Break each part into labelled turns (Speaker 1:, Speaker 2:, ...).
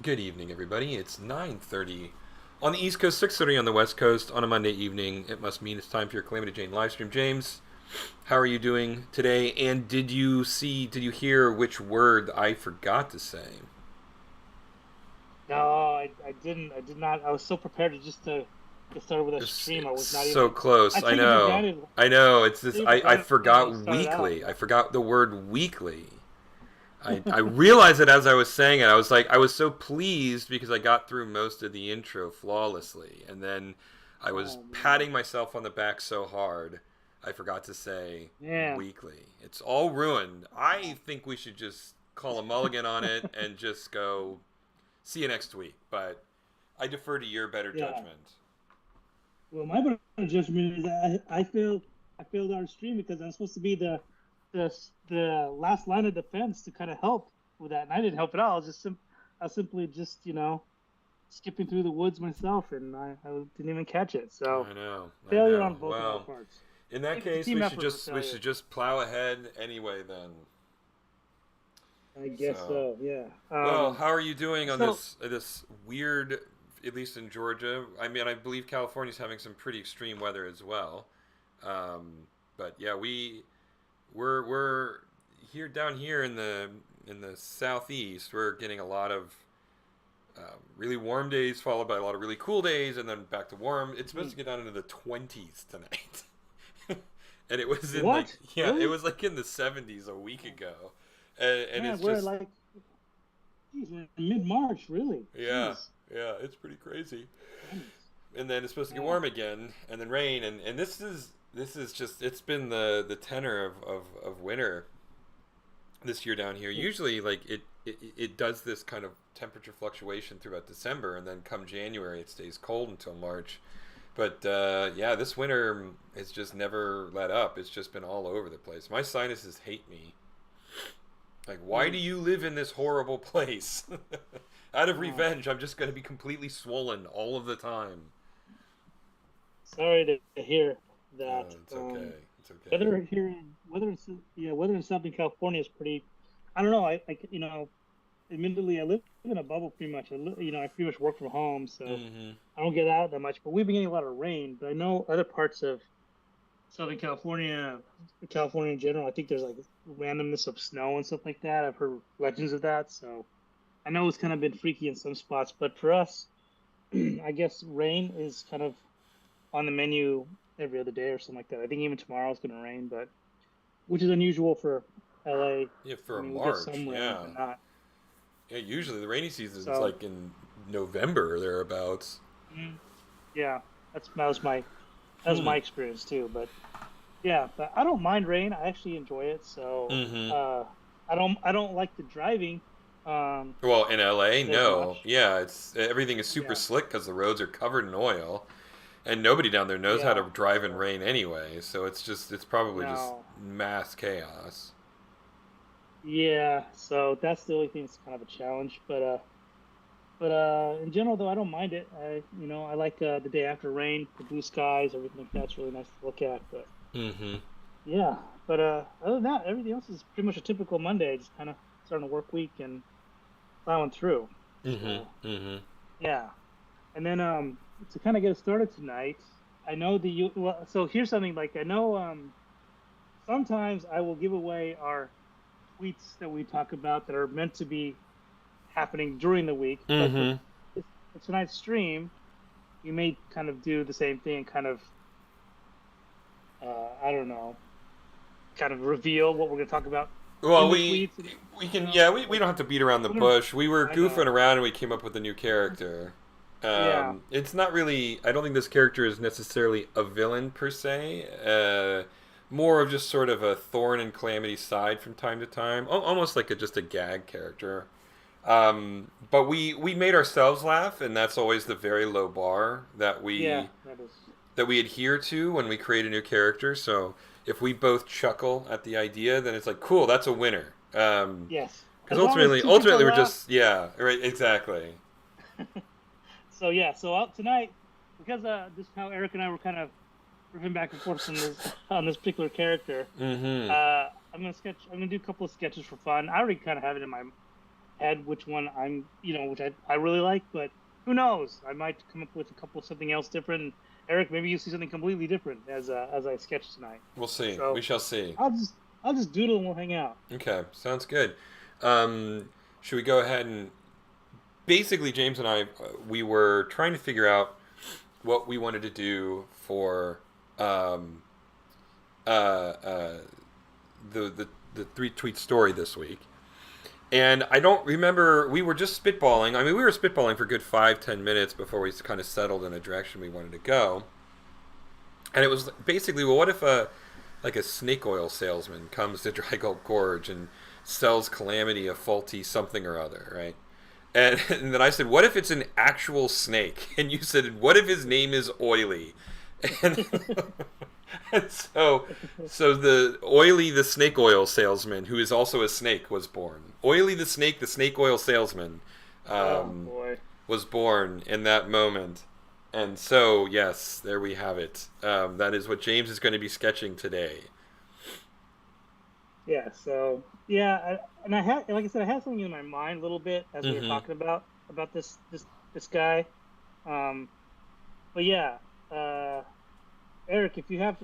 Speaker 1: Good evening, everybody. It's 9:30 on the East Coast, 6:30 on the West Coast on a Monday evening. It must mean it's time for your Calamity Jane live stream. James, how are you doing today? And did you hear which word I forgot to say?
Speaker 2: No, I didn't. I did not. I was so prepared to get started with a stream. I
Speaker 1: It's
Speaker 2: was not
Speaker 1: so
Speaker 2: even. I
Speaker 1: close. I
Speaker 2: take it for
Speaker 1: know.
Speaker 2: granted.
Speaker 1: I know. It's
Speaker 2: I
Speaker 1: this.
Speaker 2: take it for
Speaker 1: I
Speaker 2: granted when you
Speaker 1: forgot
Speaker 2: started out.
Speaker 1: weekly. I forgot the word weekly. I realized it as I was saying it. I was like, I was so pleased because I got through most of the intro flawlessly. And then I was
Speaker 2: Oh man,
Speaker 1: patting myself on the back so hard, I forgot to say
Speaker 2: yeah.
Speaker 1: weekly. It's all ruined. I think we should just call a mulligan on it and just go, see you next week. But I defer to your better
Speaker 2: Yeah.
Speaker 1: judgment.
Speaker 2: Well, my better judgment is I failed our stream because I'm supposed to be the last line of defense to kind of help with that, and I didn't help at all. I was simply just skipping through the woods myself, and I didn't even catch it. So
Speaker 1: I know. I
Speaker 2: failure
Speaker 1: know.
Speaker 2: on both of our
Speaker 1: Well,
Speaker 2: parts.
Speaker 1: in that
Speaker 2: It's a
Speaker 1: case,
Speaker 2: team effort for
Speaker 1: we should
Speaker 2: failure.
Speaker 1: just plow ahead anyway then.
Speaker 2: I guess
Speaker 1: So,
Speaker 2: so. Yeah.
Speaker 1: well, how are you doing on
Speaker 2: So
Speaker 1: this weird, at least in Georgia? I mean, I believe California's having some pretty extreme weather as well. But yeah, we're here down here in the southeast. We're getting a lot of really warm days followed by a lot of really cool days, and then back to warm. It's supposed
Speaker 2: hmm,
Speaker 1: to get down into the 20s tonight. And it was in like,
Speaker 2: what?
Speaker 1: yeah, it
Speaker 2: Really?
Speaker 1: was like in the 70s a week ago. And it's
Speaker 2: Man, we're
Speaker 1: just,
Speaker 2: like, geez, we're in mid-March, really.
Speaker 1: yeah,
Speaker 2: Jeez.
Speaker 1: yeah, it's pretty crazy.
Speaker 2: Goodness.
Speaker 1: And then it's supposed to get
Speaker 2: Yeah.
Speaker 1: warm again, and then rain, and this is just, it's been the tenor of winter this year down here.
Speaker 2: Hmm.
Speaker 1: Usually, like it does this kind of temperature fluctuation throughout December, and then come January it stays cold until March. But yeah, this winter has just never let up. It's just been all over the place. My sinuses hate me. Like, why
Speaker 2: Hmm.
Speaker 1: do you live in this horrible place? Out of
Speaker 2: Oh,
Speaker 1: revenge, I'm just going to be completely swollen all of the time.
Speaker 2: sorry to hear that.
Speaker 1: It's okay. It's okay.
Speaker 2: Weather here, weather in Southern California is pretty. I don't know. Admittedly, I live in a bubble pretty much. I pretty much work from home, so
Speaker 1: Mm-hmm.
Speaker 2: I don't get out that much. But we've been getting a lot of rain. But I know other parts of Southern California, California in general, I think there's like randomness of snow and stuff like that. I've heard legends of that. So I know it's kind of been freaky in some spots, but for us, I guess rain is kind of on the menu every other day or something like that. I think even tomorrow is going to rain, but which is unusual for LA.
Speaker 1: Yeah,
Speaker 2: I
Speaker 1: for
Speaker 2: mean, we get
Speaker 1: March.
Speaker 2: some rain,
Speaker 1: Yeah.
Speaker 2: but not.
Speaker 1: Yeah, usually the rainy season is
Speaker 2: So,
Speaker 1: like in November or thereabouts.
Speaker 2: mm, yeah, that was
Speaker 1: Hmm.
Speaker 2: my experience too. But yeah, but I don't mind rain. I actually enjoy it. So,
Speaker 1: Mm-hmm.
Speaker 2: I don't like the driving
Speaker 1: Well, in LA,
Speaker 2: as
Speaker 1: no.
Speaker 2: much.
Speaker 1: Yeah, it's everything is super
Speaker 2: Yeah,
Speaker 1: slick because the roads are covered in oil, and nobody down there knows how to
Speaker 2: yeah.
Speaker 1: drive in
Speaker 2: So
Speaker 1: rain anyway. So it's probably just
Speaker 2: no,
Speaker 1: mass chaos.
Speaker 2: yeah. So that's the only thing that's kind of a challenge. But in general, though, I don't mind it. I like the day after rain, the blue skies, everything like that's really nice to look at. But
Speaker 1: Mm-hmm.
Speaker 2: yeah, but other than that, everything else is pretty much a typical Monday. Just kind of starting a work week and plowing through. So
Speaker 1: Mm-hmm. Mm-hmm.
Speaker 2: yeah, and then to kind of get us started tonight, I know the you. Well, so here's something like I know sometimes I will give away our tweets that we talk about that are meant to be happening during the week, but
Speaker 1: Mm-hmm.
Speaker 2: for tonight's stream, you may kind of do the same thing, kind of I don't know, kind of reveal what we're going to talk about
Speaker 1: Well,
Speaker 2: in the tweets.
Speaker 1: we
Speaker 2: You
Speaker 1: can,
Speaker 2: know,
Speaker 1: yeah, we don't have to beat around the
Speaker 2: we're gonna.
Speaker 1: bush. We were
Speaker 2: I
Speaker 1: goofing
Speaker 2: know.
Speaker 1: around and we came up with a new character.
Speaker 2: Yeah.
Speaker 1: It's not really. I don't think this character is necessarily a villain per se. More of just sort of a thorn in Calamity's side from time to time, almost like just a gag character. But we made ourselves laugh, and that's always the very low bar
Speaker 2: Yeah. That is.
Speaker 1: that we adhere to when we create a new character. So if we both chuckle at the idea, then it's like, cool, that's a winner.
Speaker 2: Yes.
Speaker 1: Because
Speaker 2: As long as two people
Speaker 1: ultimately, we're
Speaker 2: laugh.
Speaker 1: just, yeah, right, exactly.
Speaker 2: So yeah. So tonight, because this is how Eric and I were kind of riffing back and forth on this particular character.
Speaker 1: Mm-hmm.
Speaker 2: I'm gonna do a couple of sketches for fun. I already kind of have it in my head which one which I really like, but who knows? I might come up with a couple something else different. Eric, maybe you see something completely different as I sketch tonight.
Speaker 1: We'll see. We
Speaker 2: So
Speaker 1: shall see.
Speaker 2: I'll just doodle and we'll hang out.
Speaker 1: Okay, sounds good. Um, should we go ahead and basically James and I we were trying to figure out what we wanted to do for um, uh, uh, the three tweet story this week. And I don't remember. We were just spitballing. I mean, we were spitballing for a good 5-10 minutes before we kind of settled in a direction we wanted to go. And it was basically, well, what if a snake oil salesman comes to Dry Gulp Gorge and sells Calamity a faulty something or other, right? And then I said, what if it's an actual snake? And you said, what if his name is Oily? And, and so the snake oil salesman, who is also a snake, was born. Oily the snake oil salesman,
Speaker 2: Oh
Speaker 1: um,
Speaker 2: boy.
Speaker 1: was born in that moment. And so, yes, there we have it. That is what James is going to be sketching today.
Speaker 2: Yeah. So yeah, and I had like I said, I had something in my mind a little bit as we were
Speaker 1: Mm-hmm.
Speaker 2: talking about this guy. Um, but yeah, uh, Eric, if you have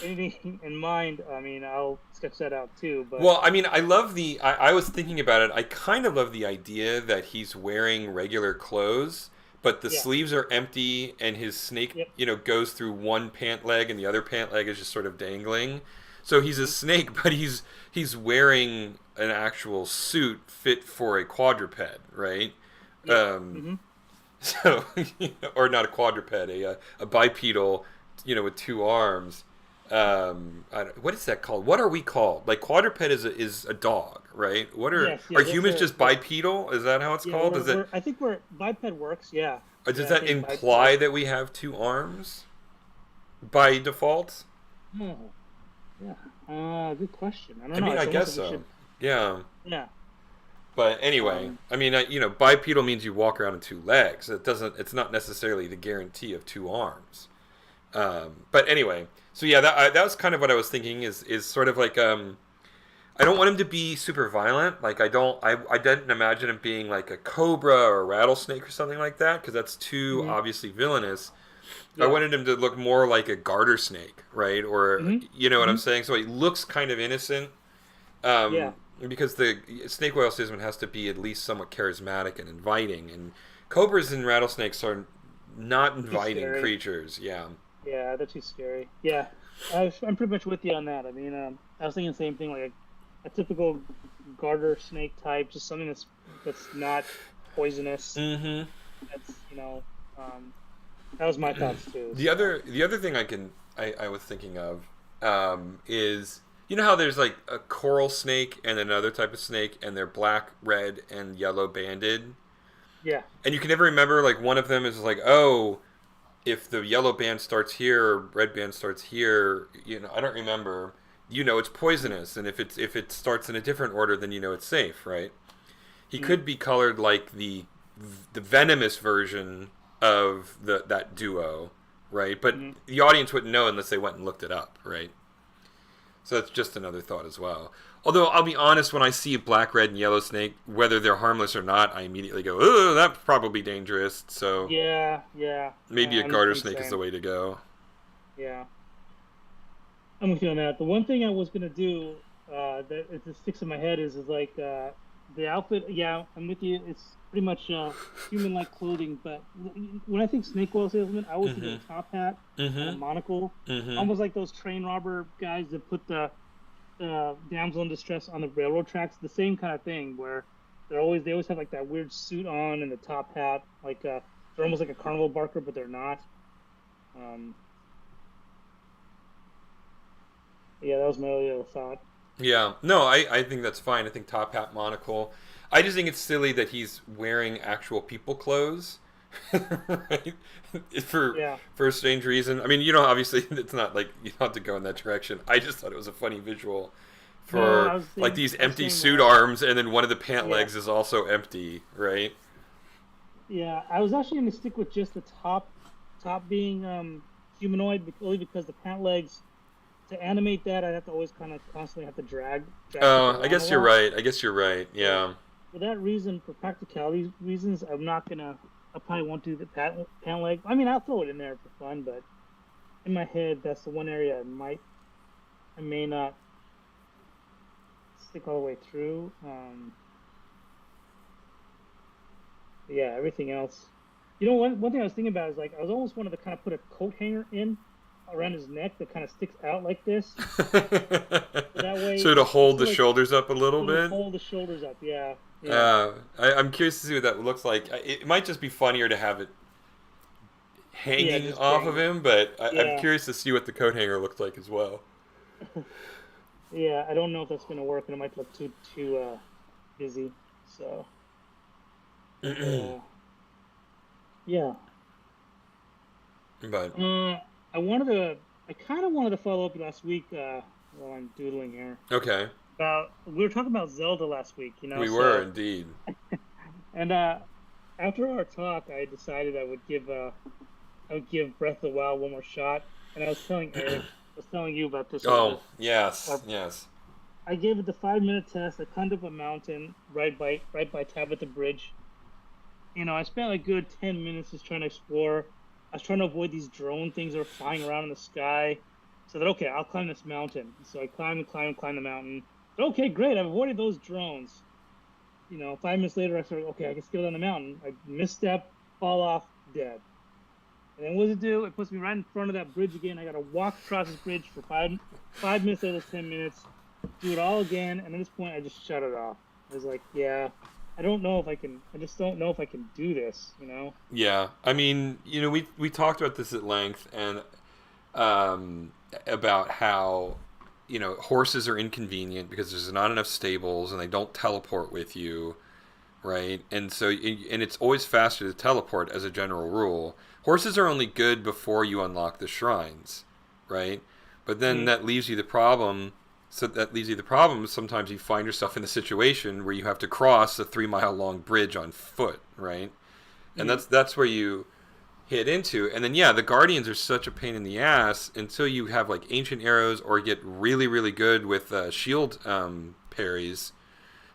Speaker 2: anything in mind, I mean, I'll sketch that out too. But
Speaker 1: Well, I mean, I love the. I was thinking about it. I kind of love the idea that he's wearing regular clothes, but the
Speaker 2: yeah,
Speaker 1: sleeves are empty, and his snake,
Speaker 2: yep,
Speaker 1: goes through one pant leg, and the other pant leg is just sort of dangling. So he's a
Speaker 2: hmm
Speaker 1: snake, but he's wearing an actual suit fit for a quadruped, right?
Speaker 2: yep,
Speaker 1: Um,
Speaker 2: hmm
Speaker 1: so, or not a quadruped, a bipedal, with two arms. What is that called? What are we called? Like quadruped is a dog, right? What
Speaker 2: yes,
Speaker 1: are
Speaker 2: yeah. That's
Speaker 1: humans
Speaker 2: a
Speaker 1: just bipedal? Is that how it's
Speaker 2: yeah.
Speaker 1: called?
Speaker 2: We're I think we're biped works. Yeah,
Speaker 1: Does
Speaker 2: yeah. I
Speaker 1: that
Speaker 2: think biped.
Speaker 1: imply that we have two arms by default?
Speaker 2: Oh, yeah. Good question. I
Speaker 1: I
Speaker 2: don't know.
Speaker 1: mean, I
Speaker 2: It's almost
Speaker 1: guess
Speaker 2: like we
Speaker 1: so.
Speaker 2: should.
Speaker 1: Yeah.
Speaker 2: Yeah.
Speaker 1: But anyway,
Speaker 2: Um.
Speaker 1: I mean, bipedal means you walk around on two legs. It doesn't. It's not necessarily the guarantee of two arms. But anyway, so yeah, that was kind of what I was thinking. Is sort of like I don't want him to be super violent. Like I didn't imagine him being like a cobra or a rattlesnake or something like that because that's too
Speaker 2: hmm
Speaker 1: obviously villainous. I
Speaker 2: Yeah.
Speaker 1: wanted him to look more like a garter snake, right? Or
Speaker 2: hmm
Speaker 1: you know what I'm
Speaker 2: hmm
Speaker 1: saying? So he looks kind of innocent. Um,
Speaker 2: Yeah.
Speaker 1: because the snake oil salesman has to be at least somewhat charismatic and inviting, and cobras and rattlesnakes are not
Speaker 2: Too
Speaker 1: inviting
Speaker 2: scary.
Speaker 1: creatures. Yeah.
Speaker 2: Yeah, that's too scary. Yeah, I'm pretty much with you on that. I mean, I was thinking the same thing, like a typical garter snake type, just something that's not poisonous.
Speaker 1: Mm-hmm.
Speaker 2: That's that was my thoughts too. So
Speaker 1: The other thing I was thinking of is how there's like a coral snake and another type of snake and they're black, red, and yellow banded,
Speaker 2: yeah,
Speaker 1: and you can never remember like one of them is like, oh, if the yellow band starts here or red band starts here, I don't remember. It's poisonous, and if it starts in a different order, then it's safe, right? He
Speaker 2: mm-hmm.
Speaker 1: could be colored like the venomous version of that duo, right? But
Speaker 2: Mm-hmm.
Speaker 1: the audience wouldn't know unless they went and looked it up, right? So that's just another thought as well. Although I'll be honest, when I see a black, red, and yellow snake, whether they're harmless or not, I immediately go, "Oh, that's probably dangerous." So
Speaker 2: Yeah, yeah.
Speaker 1: maybe a garter
Speaker 2: I'm
Speaker 1: snake is the
Speaker 2: saying,
Speaker 1: way to go.
Speaker 2: yeah, I'm with you on that. The one thing I was gonna do, that it just sticks in my head is like the outfit. Yeah, I'm with you. It's pretty much human-like clothing, but when I think snake oil salesman, I always think of
Speaker 1: Mm-hmm.
Speaker 2: a top hat and a
Speaker 1: Mm-hmm.
Speaker 2: monocle,
Speaker 1: Mm-hmm.
Speaker 2: almost like those train robber guys that put the damsel in distress on the railroad tracks. The same kind of thing where they always have like that weird suit on and the top hat, like they're almost like a carnival barker, but they're not. Um, yeah, that was my only other thought.
Speaker 1: Yeah. No, I think that's fine. I think top hat, monocle. I just think it's silly that he's wearing actual people clothes. Right? for
Speaker 2: Yeah.
Speaker 1: for a strange reason. I mean, obviously it's not like you don't have to go in that direction. I just thought it was a funny visual
Speaker 2: No,
Speaker 1: for like these
Speaker 2: I was
Speaker 1: empty
Speaker 2: saying
Speaker 1: suit
Speaker 2: that.
Speaker 1: arms and then one of the pant
Speaker 2: Yeah,
Speaker 1: legs is also empty, right?
Speaker 2: yeah. I was actually going to stick with just the top being humanoid, only because the pant legs to animate that, I'd have to always kind of constantly have to drag people
Speaker 1: Oh, I
Speaker 2: around a
Speaker 1: guess you're
Speaker 2: lot.
Speaker 1: right. I guess you're right.
Speaker 2: So
Speaker 1: Yeah.
Speaker 2: for that reason, for practicality reasons, I'm not gonna. I probably won't do the pant leg. I mean, I'll throw it in there for fun, but in my head, that's the one area I may not stick all the way through. Yeah, everything else. One thing I was thinking about is like I was almost wanted to kind of put a coat hanger in around his neck that kind of sticks out like this. So that way,
Speaker 1: So to
Speaker 2: it's
Speaker 1: hold the
Speaker 2: like
Speaker 1: shoulders up a little
Speaker 2: it'll
Speaker 1: bit.
Speaker 2: hold the shoulders up. Yeah, yeah,
Speaker 1: I'm curious to see what that looks like. It might just be funnier to have it
Speaker 2: yeah.
Speaker 1: hanging
Speaker 2: Just
Speaker 1: off of
Speaker 2: dangling.
Speaker 1: him, but I'm
Speaker 2: Yeah,
Speaker 1: curious to see what the coat hanger looks like as well.
Speaker 2: yeah. I don't know if that's gonna work, and it might look too busy. So, but yeah.
Speaker 1: But
Speaker 2: Uh, I wanted to. I kind of wanted to follow up last week. While I'm doodling here,
Speaker 1: okay,
Speaker 2: about we were talking about Zelda last week.
Speaker 1: we were
Speaker 2: So
Speaker 1: indeed.
Speaker 2: and after our talk, I decided I would give Breath of the Wild one more shot. And I was telling Eric, I was telling you about this
Speaker 1: Oh
Speaker 2: uh,
Speaker 1: yes, yes.
Speaker 2: I gave it the 5 minute test. I climbed up a mountain right by Tabitha Bridge. I spent a good 10 minutes just trying to explore. I was trying to avoid these drone things that are flying around in the sky. So that okay, I'll climb this mountain. So I climb the mountain. Okay, great. I've avoided those drones. 5 minutes later, I started. Okay, I can scale down the mountain. I misstep, fall off, dead. And then what does it do? It puts me right in front of that bridge again. I got to walk across this bridge for 5 minutes out of those 10 minutes, do it all again. And at this point, I just shut it off. I was like, yeah, I don't know if I can. I just don't know if I can do this.
Speaker 1: Yeah, I mean, we talked about this at length, and about how horses are inconvenient because there's not enough stables and they don't teleport with you, right? And so and it's always faster to teleport as a general rule. Horses are only good before you unlock the shrines, right? But then
Speaker 2: Mm-hmm.
Speaker 1: that leaves you the problem. So that leaves you the problem. Sometimes you find yourself in a situation where you have to cross a 3 mile long bridge on foot, right? And
Speaker 2: Mm-hmm.
Speaker 1: that's where you hit into. And then yeah, the guardians are such a pain in the ass until you have like ancient arrows or get really really good with shield parries.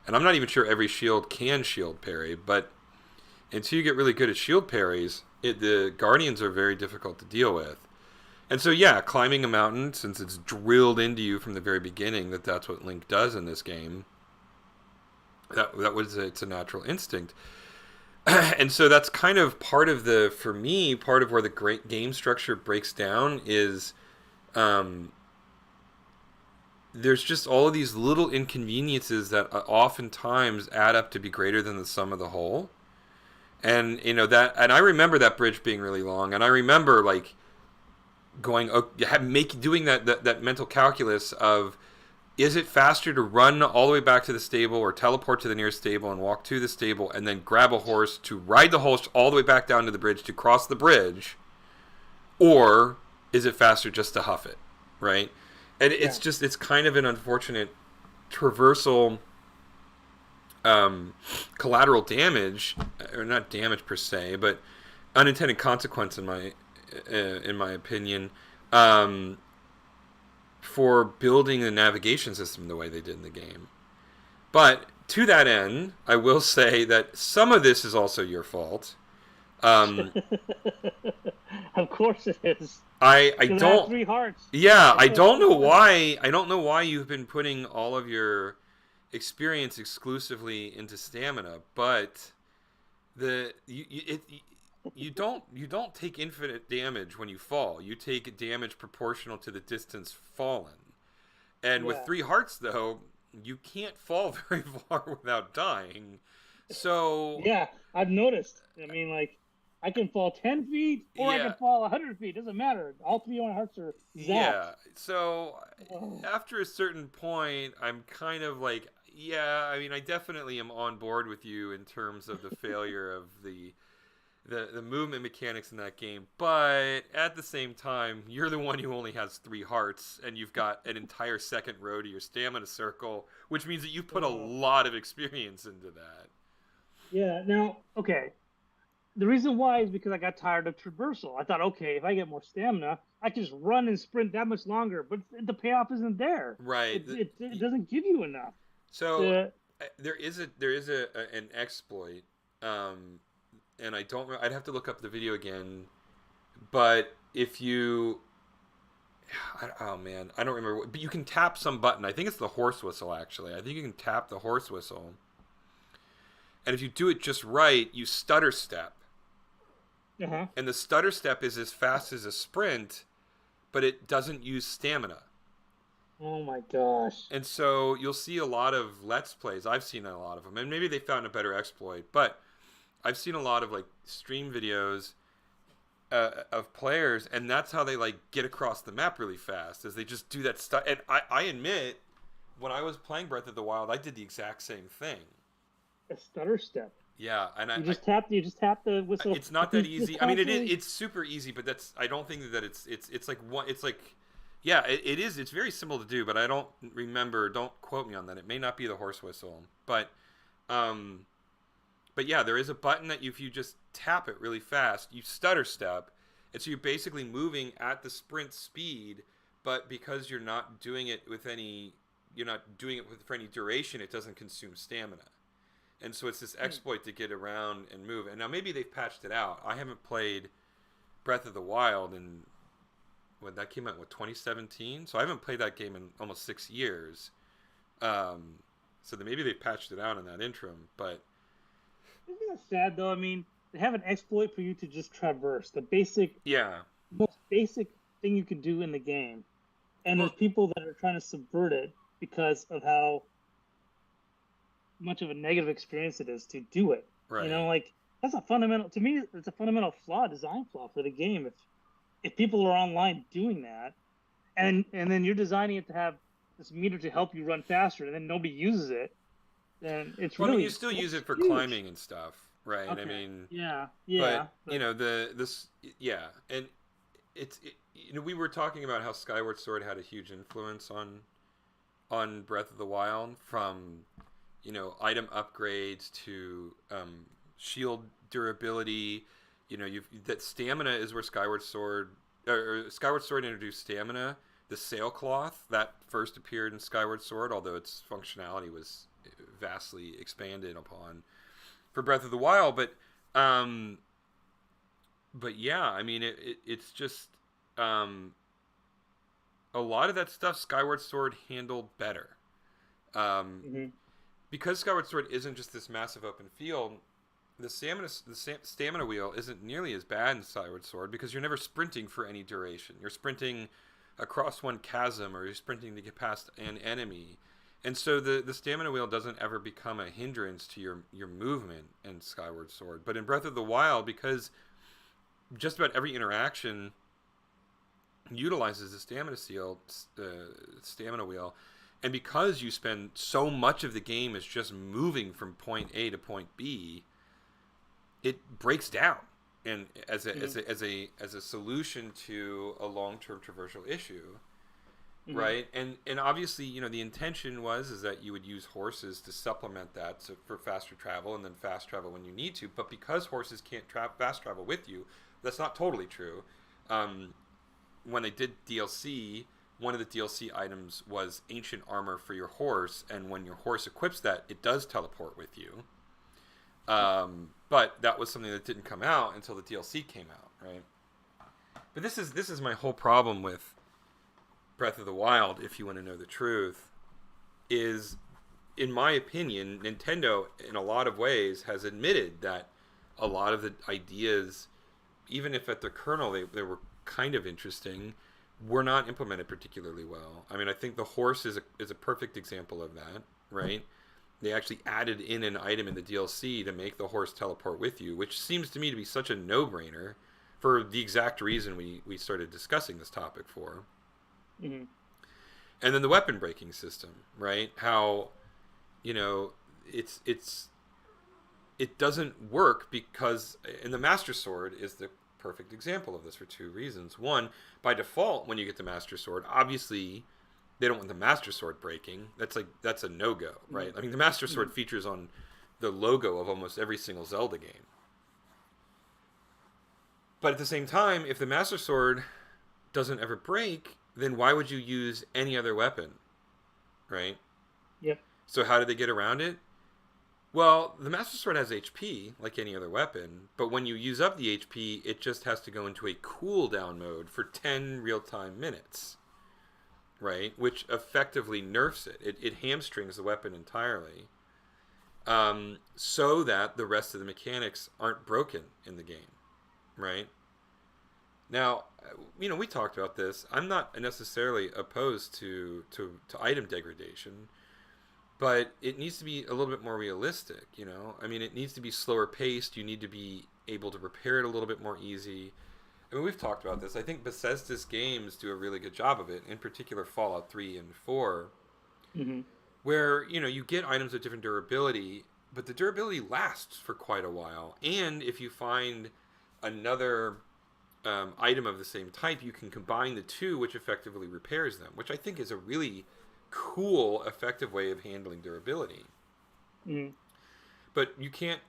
Speaker 1: And I'm not even sure every shield can shield parry, but until you get really good at shield parries, the guardians are very difficult to deal with. And so yeah, climbing a mountain, since it's drilled into you from the very beginning that that's what Link does in this game, that was it's a natural instinct. And so that's kind of part of for me, part of where the great game structure breaks down is um, there's just all of these little inconveniences that oftentimes add up to be greater than the sum of the whole. And and I remember that bridge being really long, and I remember like going doing that mental calculus of, is it faster to run all the way back to the stable or teleport to the nearest stable and walk to the stable and then grab a horse to ride the horse all the way back down to the bridge to cross the bridge? Or is it faster just to huff it, right? And
Speaker 2: Yeah.
Speaker 1: it's kind of an unfortunate traversal collateral damage, or not damage per se, but unintended consequence in my opinion, um, for building the navigation system the way they did in the game. But to that end, I will say that some of this is also your fault. Um,
Speaker 2: Of course it is.
Speaker 1: I
Speaker 2: Because I have
Speaker 1: don't.
Speaker 2: 3 hearts.
Speaker 1: Yeah,
Speaker 2: I still have three hearts.
Speaker 1: I don't know why you've been putting all of your experience exclusively into stamina, but you don't take infinite damage when you fall. You take damage proportional to the distance fallen. And with
Speaker 2: Yeah.
Speaker 1: 3 hearts, though, you can't fall very far without dying. So,
Speaker 2: Yeah. I've noticed. I mean, like, I can fall 10 feet or I can
Speaker 1: yeah,
Speaker 2: fall 100 feet. Doesn't matter. All 3 of my hearts are zapped.
Speaker 1: yeah. So,
Speaker 2: Oh.
Speaker 1: after a certain point, I'm kind of like, yeah, I mean, I definitely am on board with you in terms of the failure of the movement mechanics in that game, but at the same time, you're the one who only has 3 hearts, and you've got an entire second row to your stamina circle, which means that you put a
Speaker 2: Uh,
Speaker 1: lot of experience into that.
Speaker 2: yeah. Now, okay. The reason why is because I got tired of traversal. I thought, okay, if I get more stamina, I can just run and sprint that much longer. But the payoff isn't there.
Speaker 1: Right.
Speaker 2: It doesn't give you enough
Speaker 1: So
Speaker 2: to.
Speaker 1: an exploit, um, and I don't. I'd have to look up the video again. But if you, oh man, I don't remember. But you can tap some button. I think it's the horse whistle. Actually, I think you can tap the horse whistle, and if you do it just right, you stutter step.
Speaker 2: Uh-huh.
Speaker 1: And the stutter step is as fast as a sprint, but it doesn't use stamina.
Speaker 2: Oh my gosh.
Speaker 1: And so you'll see a lot of Let's Plays. I've seen a lot of them, and maybe they found a better exploit. But I've seen a lot of like stream videos of players, and that's how they like get across the map really fast. Is they just do that stuff. And I admit, when I was playing Breath of the Wild, I did the exact same thing.
Speaker 2: A stutter step.
Speaker 1: Yeah, and
Speaker 2: You just tap the whistle.
Speaker 1: it's not that easy. I mean,
Speaker 2: Constantly.
Speaker 1: it's super easy, but that's I don't think that it's like one. It's like yeah, it is. It's very simple to do, but I don't remember. Don't quote me on that. It may not be the horse whistle, um, but yeah, there is a button that if you just tap it really fast, you stutter step, and so you're basically moving at the sprint speed, but because you're not doing it for any duration, it doesn't consume stamina. And so it's this exploit to get around and move. And now maybe they've patched it out. I haven't played Breath of the Wild in when that came out in 2017, so I haven't played that game in almost 6 years. So maybe they patched it out in that interim, but
Speaker 2: Isn't that sad though? I mean, they have an exploit for you to just traverse the basic,
Speaker 1: yeah,
Speaker 2: most basic thing you could do in the game, and
Speaker 1: well,
Speaker 2: there's people that are trying to subvert it because of how much of a negative experience it is to do it. You know,
Speaker 1: right.
Speaker 2: like that's a fundamental to me. It's a fundamental flaw, design flaw for the game. If people are online doing that, and then you're designing it to have this meter to help you run faster, and then nobody uses it, then it's
Speaker 1: Well, I mean, you
Speaker 2: really
Speaker 1: still use
Speaker 2: that's
Speaker 1: it for
Speaker 2: huge.
Speaker 1: climbing and stuff, right? I
Speaker 2: Okay.
Speaker 1: mean,
Speaker 2: Yeah.
Speaker 1: but
Speaker 2: Yeah.
Speaker 1: you
Speaker 2: But
Speaker 1: know yeah, and we were talking about how Skyward Sword had a huge influence on Breath of the Wild, from item upgrades to shield durability. That stamina is where Skyward Sword introduced stamina. The sailcloth that first appeared in Skyward Sword, although its functionality was vastly expanded upon for Breath of the Wild. But yeah, I mean it's just um, a lot of that stuff Skyward Sword handled better. Um,
Speaker 2: mhm.
Speaker 1: because Skyward Sword isn't just this massive open field, the stamina wheel isn't nearly as bad in Skyward Sword because you're never sprinting for any duration. You're sprinting across one chasm, or you're sprinting to get past an enemy, and so the stamina wheel doesn't ever become a hindrance to your movement in Skyward Sword. But in Breath of the Wild, because just about every interaction utilizes the stamina wheel, and because you spend so much of the game is just moving from point A to point B, it breaks down, and
Speaker 2: Mhm.
Speaker 1: as a solution to a long term traversal issue,
Speaker 2: Mhm.
Speaker 1: right? And obviously, the intention is that you would use horses to supplement that for faster travel, and then fast travel when you need to. But because horses can't fast travel with you, that's not totally true. Um, when they did DLC, one of the DLC items was ancient armor for your horse, and when your horse equips that, it does teleport with you. But that was something that didn't come out until the DLC came out, right? But this is my whole problem with Breath of the Wild. If you want to know the truth, is in my opinion, Nintendo in a lot of ways has admitted that a lot of the ideas, even if at the kernel they were kind of interesting, were not implemented particularly well. I mean, I think the horse is a perfect example of that, right? They actually added in an item in the DLC to make the horse teleport with you, which seems to me to be such a no-brainer for the exact reason we started discussing this topic for.
Speaker 2: Mhm.
Speaker 1: And then the weapon breaking system, right? How, you know, it's it doesn't work because, and the Master Sword is the perfect example of this for two reasons. One, by default, when you get the Master Sword, obviously they don't want the Master Sword breaking. That's a no go, right?
Speaker 2: Mhm.
Speaker 1: I mean, the Master Sword
Speaker 2: Mhm.
Speaker 1: features on the logo of almost every single Zelda game. But at the same time, if the Master Sword doesn't ever break, then why would you use any other weapon, right?
Speaker 2: Yep.
Speaker 1: So how did they get around it? Well, the Master Sword has HP like any other weapon, but when you use up the HP, it just has to go into a cooldown mode for 10 real-time minutes, right? Which effectively nerfs it. It hamstrings the weapon entirely, so that the rest of the mechanics aren't broken in the game, right? Now, we talked about this. I'm not necessarily opposed to item degradation, but it needs to be a little bit more realistic. I mean, it needs to be slower paced. You need to be able to repair it a little bit more easy. I mean, we've talked about this. I think Bethesda's games do a really good job of it, in particular Fallout 3 and 4,
Speaker 2: Mm-hmm.
Speaker 1: where, you get items with different durability, but the durability lasts for quite a while. And if you find another item of the same type, you can combine the two, which effectively repairs them, which I think is a really cool, effective way of handling durability.
Speaker 2: Mm-hmm.
Speaker 1: But you can't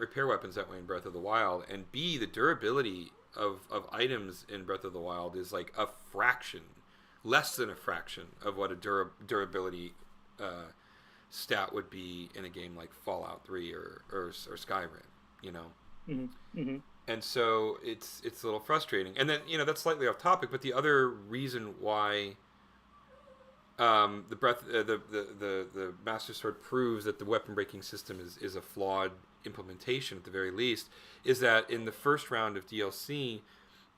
Speaker 1: repair weapons that way in Breath of the Wild, and B, the durability of items in Breath of the Wild is like a fraction, less than a fraction of what a durability stat would be in a game like Fallout 3 or Skyrim, you know?
Speaker 2: Mm-hmm. Mm-hmm.
Speaker 1: And so it's a little frustrating. And then, that's slightly off topic, but the other reason why the Master Sword proves that the weapon breaking system is a flawed implementation at the very least is that in the first round of DLC,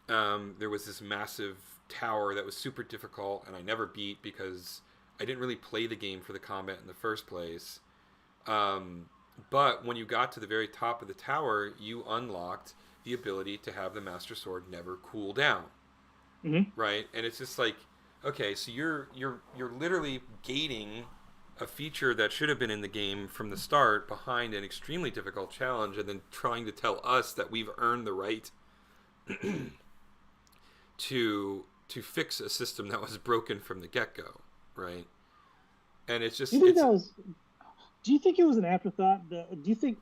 Speaker 1: there was this massive tower that was super difficult, and I never beat because I didn't really play the game for the combat in the first place. But when you got to the very top of the tower, you unlocked the ability to have the Master Sword never cool down,
Speaker 2: Mm-hmm.
Speaker 1: right? And it's just like, okay, so you're literally gating a feature that should have been in the game from the start behind an extremely difficult challenge, and then trying to tell us that we've earned the right to fix a system that was broken from the get-go, right? And it's
Speaker 2: Do
Speaker 1: just
Speaker 2: you think
Speaker 1: it's
Speaker 2: that was? Do you think it was an afterthought? Do you think?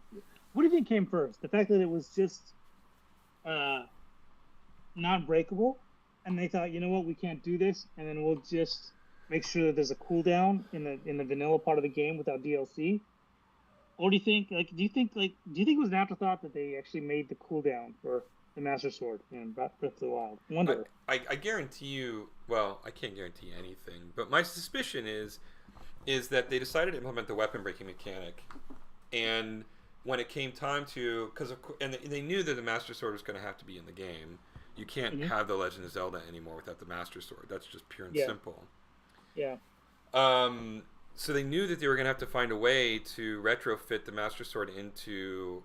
Speaker 2: What do you think came first? The fact that it was just uh, not breakable, and they thought, you know what, we can't do this, and then we'll just make sure that there's a cooldown in the vanilla part of the game without DLC. Or do you think it was an afterthought that they actually made the cooldown for the Master Sword in Breath of the Wild? I
Speaker 1: I,
Speaker 2: wonder.
Speaker 1: I guarantee you. Well, I can't guarantee anything, but my suspicion is that they decided to implement the weapon breaking mechanic, and when it came time to, and they knew that the Master Sword was going to have to be in the game. You can't
Speaker 2: Mm-hmm.
Speaker 1: have the Legend of Zelda anymore without the Master Sword. That's just pure and
Speaker 2: Yeah,
Speaker 1: simple.
Speaker 2: yeah.
Speaker 1: So they knew that they were going to have to find a way to retrofit the Master Sword into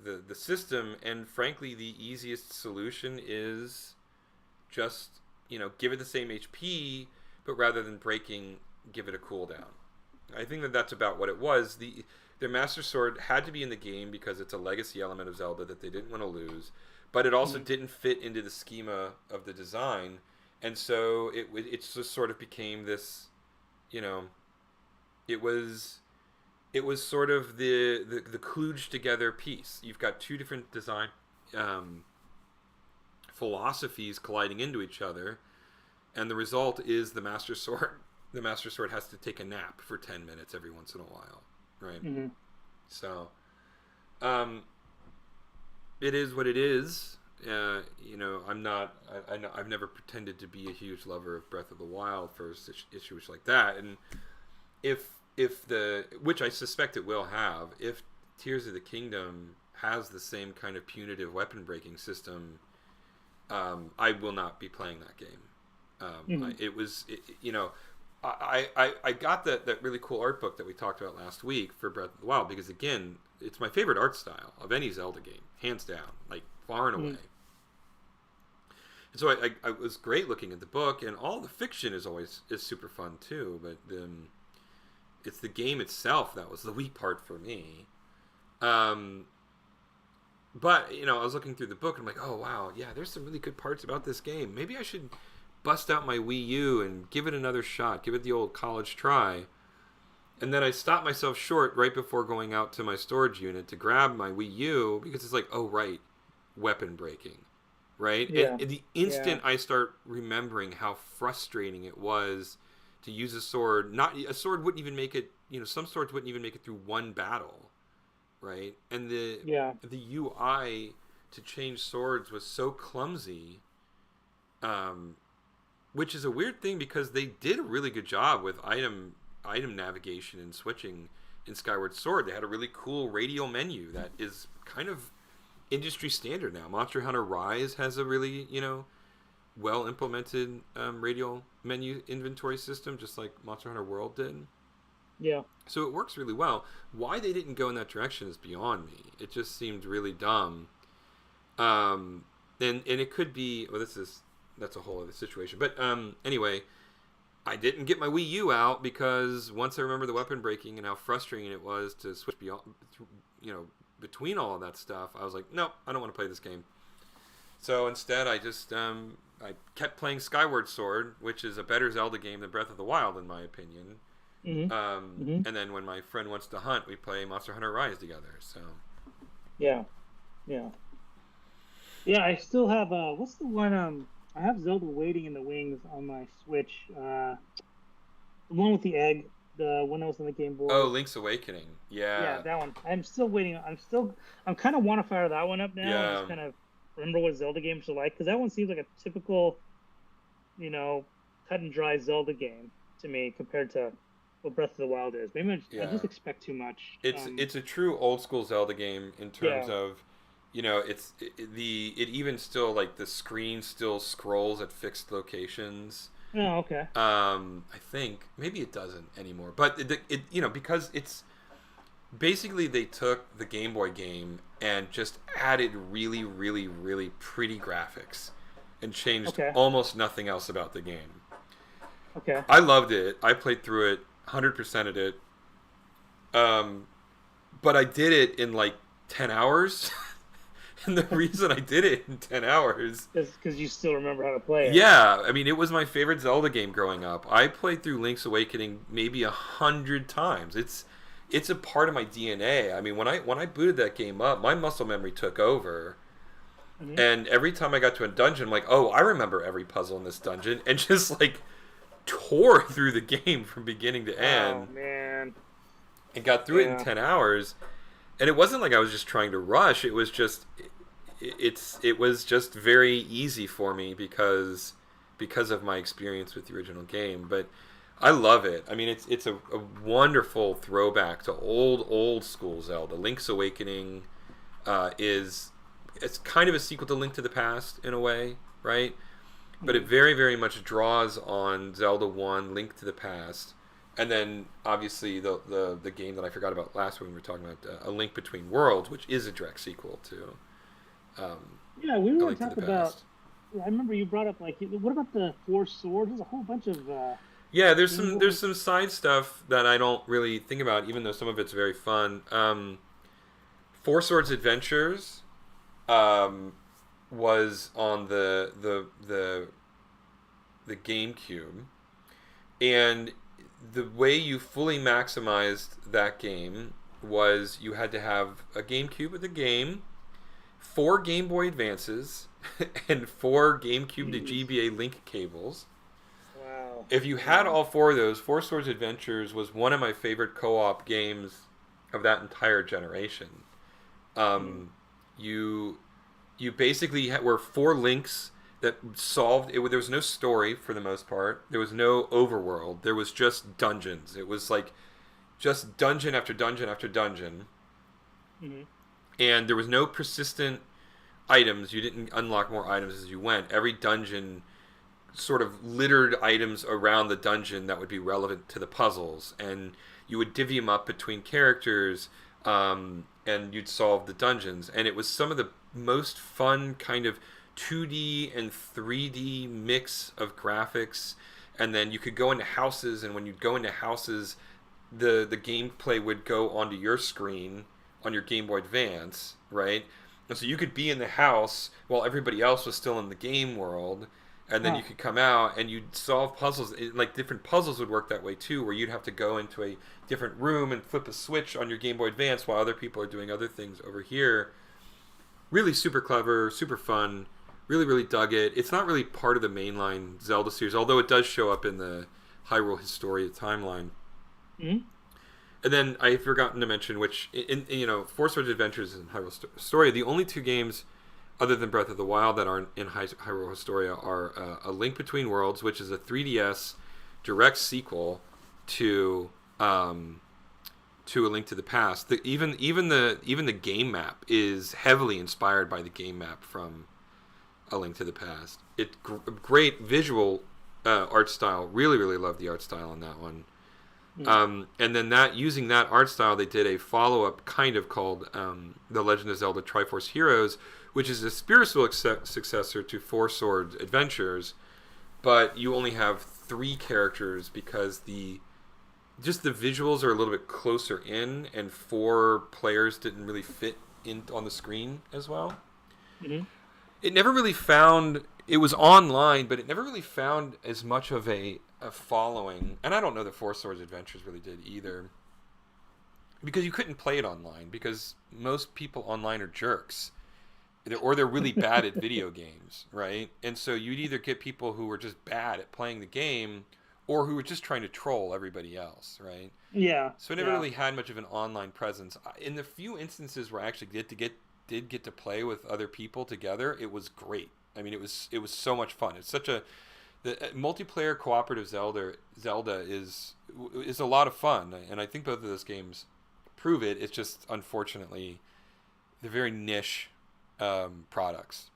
Speaker 1: the system, and frankly, the easiest solution is just give it the same HP, but rather than breaking, give it a cooldown. I think that that's about what it was. Their Master Sword had to be in the game because it's a legacy element of Zelda that they didn't want to lose, but it also
Speaker 2: Mm-hmm.
Speaker 1: didn't fit into the schema of the design, and so it just sort of became this, you know, it was sort of the kludged together piece. You've got two different design um, philosophies colliding into each other, and the result is the Master Sword. The Master Sword has to take a nap for 10 minutes every once in a while, right?
Speaker 2: Mm-hmm.
Speaker 1: So, um, it is what it is. I'm not. I've never pretended to be a huge lover of Breath of the Wild for issues like that. And if the, which I suspect it will have, if Tears of the Kingdom has the same kind of punitive weapon breaking system, I will not be playing that game.
Speaker 2: Mm-hmm.
Speaker 1: I got that really cool art book that we talked about last week for Breath of the Wild because, again, it's my favorite art style of any Zelda game, hands down, like far and away.
Speaker 2: Mm-hmm.
Speaker 1: And so I was great looking at the book, and all the fiction is super fun too. But it's the game itself that was the weak part for me. But I was looking through the book and I'm like, oh wow, yeah, there's some really good parts about this game. Maybe I should bust out my Wii U and give it another shot, give it the old college try. And then I stopped myself short right before going out to my storage unit to grab my Wii U because it's like, oh right, weapon breaking, right?
Speaker 2: Yeah,
Speaker 1: And the
Speaker 2: yeah.
Speaker 1: instant I start remembering how frustrating it was to use a sword, not a sword wouldn't even make it, some swords wouldn't even make it through one battle, right? And
Speaker 2: Yeah.
Speaker 1: the UI to change swords was so clumsy, um, which is a weird thing because they did a really good job with item navigation and switching in Skyward Sword. They had a really cool radial menu that is kind of industry standard now. Monster Hunter Rise has a really well implemented radial menu inventory system, just like Monster Hunter World did.
Speaker 2: Yeah.
Speaker 1: So it works really well. Why they didn't go in that direction is beyond me. It just seemed really dumb. And it could be, well, that's a whole other situation. But anyway, I didn't get my Wii U out because once I remember the weapon breaking and how frustrating it was to switch beyond, between all of that stuff, I was like, nope, I don't want to play this game. So instead, I just I kept playing Skyward Sword, which is a better Zelda game than Breath of the Wild, in my opinion. And then when my friend wants to hunt, we play Monster Hunter Rise together. So
Speaker 2: Yeah. Yeah. Yeah. I still have what's the one? I have Zelda Waiting in the Wings on my Switch. The one with the egg, the one that was on the Game Boy.
Speaker 1: Oh, Link's Awakening.
Speaker 2: Yeah,
Speaker 1: Yeah.
Speaker 2: that one. I'm still waiting. I'm kind of want to fire that one up now.
Speaker 1: Yeah.
Speaker 2: Just kind of remember what Zelda games are like, because that one seems like a typical, cut and dry Zelda game to me compared to what Breath of the Wild is. Maybe I just expect too much.
Speaker 1: It's a true old school Zelda game in terms
Speaker 2: Yeah.
Speaker 1: of, it even still, like, the screen still scrolls at fixed locations.
Speaker 2: Oh, okay.
Speaker 1: I think maybe it doesn't anymore, but because it's basically they took the Game Boy game and just added really, really, really pretty graphics and changed
Speaker 2: Okay.
Speaker 1: almost nothing else about the game.
Speaker 2: Okay.
Speaker 1: I loved it. I played through it, 100%ed it. But I did it in like 10 hours. And the reason I did it in 10 hours...
Speaker 2: Because you still remember how to play it.
Speaker 1: Yeah, I mean, it was my favorite Zelda game growing up. I played through Link's Awakening maybe 100 times. It's a part of my DNA. I mean, when I booted that game up, my muscle memory took over.
Speaker 2: Mhm.
Speaker 1: And every time I got to a dungeon, I'm like, oh, I remember every puzzle in this dungeon. And just, like, tore through the game from beginning to end.
Speaker 2: Oh, man.
Speaker 1: And got through it in 10 hours. And it wasn't like I was just trying to rush. It was just... It was just very easy for me because of my experience with the original game. But I love it. I mean, it's a wonderful throwback to old school Zelda. Link's Awakening it's kind of a sequel to Link to the Past in a way, right? But it very, very much draws on Zelda 1, Link to the Past, and then obviously the game that I forgot about last week when we were talking about A Link Between Worlds, which is a direct sequel to.
Speaker 2: Yeah, we
Speaker 1: A
Speaker 2: were
Speaker 1: Link to
Speaker 2: talking
Speaker 1: the
Speaker 2: about.
Speaker 1: Past.
Speaker 2: I remember you brought up what about the Four Swords? There's a whole bunch of.
Speaker 1: Yeah, there's some side stuff that I don't really think about, even though some of it's very fun. Four Swords Adventures was on the GameCube, and the way you fully maximized that game was you had to have a GameCube with a game, 4 Game Boy Advances, and 4 GameCube to GBA link cables.
Speaker 2: Wow.
Speaker 1: If you had all 4 of those, Four Swords Adventures was one of my favorite co-op games of that entire generation. You basically were 4 links that solved it. There was no story for the most part. There was no overworld. There was just dungeons. It was like just dungeon after dungeon after dungeon.
Speaker 2: Mm-hmm.
Speaker 1: And there was no persistent items. You didn't unlock more items as you went. Every dungeon sort of littered items around the dungeon that would be relevant to the puzzles, and you would divvy them up between characters, and you'd solve the dungeons. And it was some of the most fun kind of 2D and 3D mix of graphics. And then you could go into houses, and when you'd go into houses, the gameplay would go onto your screen on your Game Boy Advance, right? And so you could be in the house while everybody else was still in the game world, and then you could come out and you'd solve puzzles. Like, different puzzles would work that way too, where you'd have to go into a different room and flip a switch on your Game Boy Advance while other people are doing other things over here. Really super clever, super fun. Really, really dug it. It's not really part of the mainline Zelda series, although it does show up in the Hyrule Historia timeline.
Speaker 2: Mm-hmm.
Speaker 1: And then I've forgotten to mention, which Four Swords Adventures and Hyrule Historia, the only two games other than Breath of the Wild that aren't in Hyrule Historia are A Link Between Worlds, which is a 3DS direct sequel to A Link to the Past. Even the game map is heavily inspired by the game map from A Link to the Past. It great visual art style. Really, really love the art style on that one. And then using that art style, they did a follow-up kind of called The Legend of Zelda Triforce Heroes, which is a spiritual successor to Four Sword Adventures, but you only have 3 characters because the visuals are a little bit closer in, and 4 players didn't really fit in on the screen as well.
Speaker 2: Mm-hmm.
Speaker 1: It never really found... It was online, but it never really found as much of a following. And I don't know that Four Swords Adventures really did either. Because you couldn't play it online, because most people online are jerks. Or they're really bad at video games, right? And so you'd either get people who were just bad at playing the game, or who were just trying to troll everybody else, right?
Speaker 2: Yeah.
Speaker 1: So it never really had much of an online presence. In the few instances where I actually did get to play with other people together, it was great. I mean, it was so much fun. It's such the multiplayer cooperative Zelda is a lot of fun, and I think both of those games prove it. It's just, unfortunately, they're very niche products.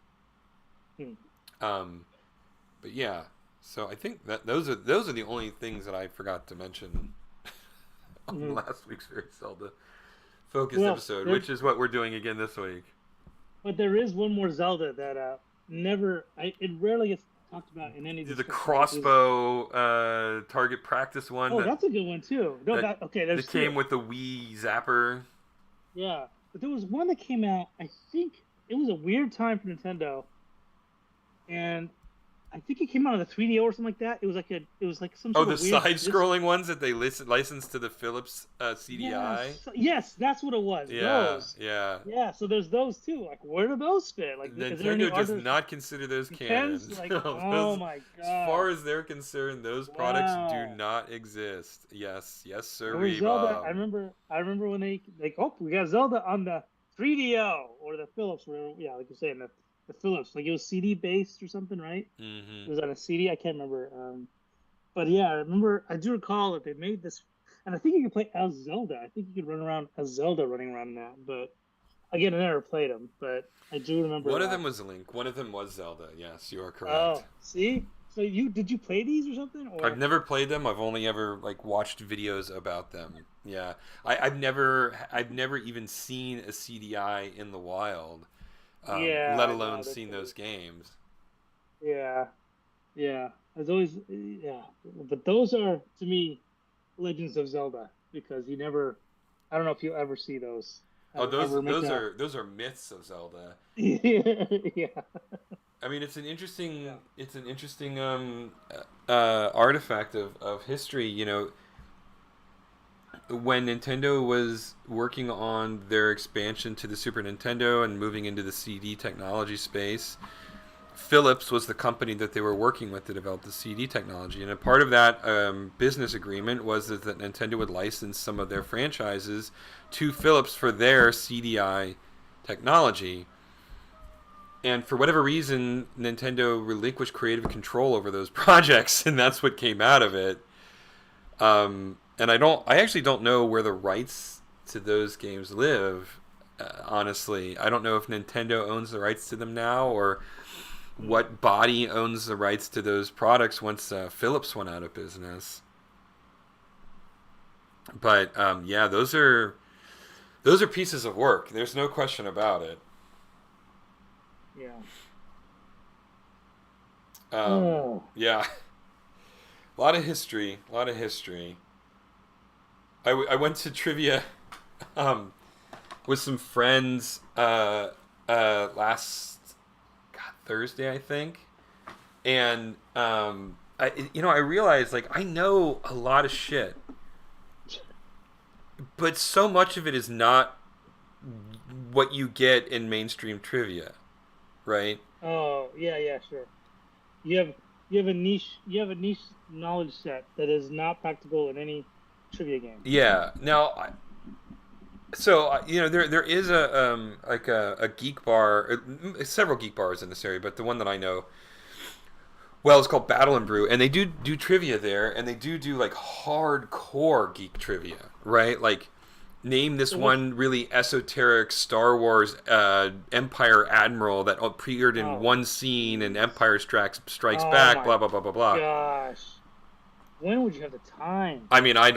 Speaker 1: But yeah, so I think that those are the only things that I forgot to mention on last week's Very Zelda focused episode, which is what we're doing again this week.
Speaker 2: But there is one more Zelda that it rarely gets talked about in any.
Speaker 1: The crossbow target practice one.
Speaker 2: Oh, that's a good one too. No, there's
Speaker 1: that came with the Wii Zapper.
Speaker 2: Yeah, but there was one that came out. I think it was a weird time for Nintendo, and I think it came out on the 3DO or something like that. It was like some sort of weird
Speaker 1: side-scrolling ones that they licensed to the Philips CDI.
Speaker 2: Yes, that's what it was.
Speaker 1: Yeah,
Speaker 2: those.
Speaker 1: yeah.
Speaker 2: So there's those too. Like, where do those fit? Like,
Speaker 1: Nintendo does not consider those canons.
Speaker 2: Like, oh my god!
Speaker 1: As far as they're concerned, those products do not exist. Yes, sir.
Speaker 2: Zelda. I remember when they we got Zelda on the 3DO or the Philips. Like you're saying the Philips, like it was CD based or something, right?
Speaker 1: Mm-hmm.
Speaker 2: It was on a CD. I can't remember. But yeah, I do recall that they made this, and I think you could play as Zelda. I think you could run around as Zelda running around in that. But again, I never played them, but I do remember.
Speaker 1: One of them was Link. One of them was Zelda. Yes, you are correct.
Speaker 2: Oh, see. So did you play these or something? Or?
Speaker 1: I've never played them. I've only ever watched videos about them. Yeah, I've never even seen a CDI in the wild. Let alone seen those games.
Speaker 2: Yeah. There's always but those are to me Legends of Zelda because I don't know if you'll ever see those.
Speaker 1: Those are myths of Zelda.
Speaker 2: Yeah.
Speaker 1: I mean, it's an interesting artifact of history. You know, when Nintendo was working on their expansion to the Super Nintendo and moving into the CD technology space, Philips was the company that they were working with to develop the CD technology. And a part of that business agreement was that Nintendo would license some of their franchises to Philips for their CDI technology. And for whatever reason, Nintendo relinquished creative control over those projects, and that's what came out of it. And I actually don't know where the rights to those games live. Honestly, I don't know if Nintendo owns the rights to them now, or what body owns the rights to those products once Philips went out of business. But yeah, those are pieces of work. There's no question about it.
Speaker 2: Yeah.
Speaker 1: Yeah. A lot of history. I went to trivia with some friends last Thursday, I think, and I realized I know a lot of shit, but so much of it is not what you get in mainstream trivia, right?
Speaker 2: Oh yeah, sure. You have a niche knowledge set that is not practical in any trivia game.
Speaker 1: Yeah. Now, there is a geek bar, several geek bars in this area, but the one that I know well, it's called Battle and Brew, and they do trivia there, and they do like hardcore geek trivia, right? Like, name this
Speaker 2: So what's
Speaker 1: one really esoteric Star Wars Empire admiral that appeared in
Speaker 2: oh
Speaker 1: one scene in
Speaker 2: jeez.
Speaker 1: Empire Strikes
Speaker 2: Oh
Speaker 1: Back,
Speaker 2: my
Speaker 1: blah blah blah blah blah.
Speaker 2: gosh. When would you have the time?
Speaker 1: I mean, I've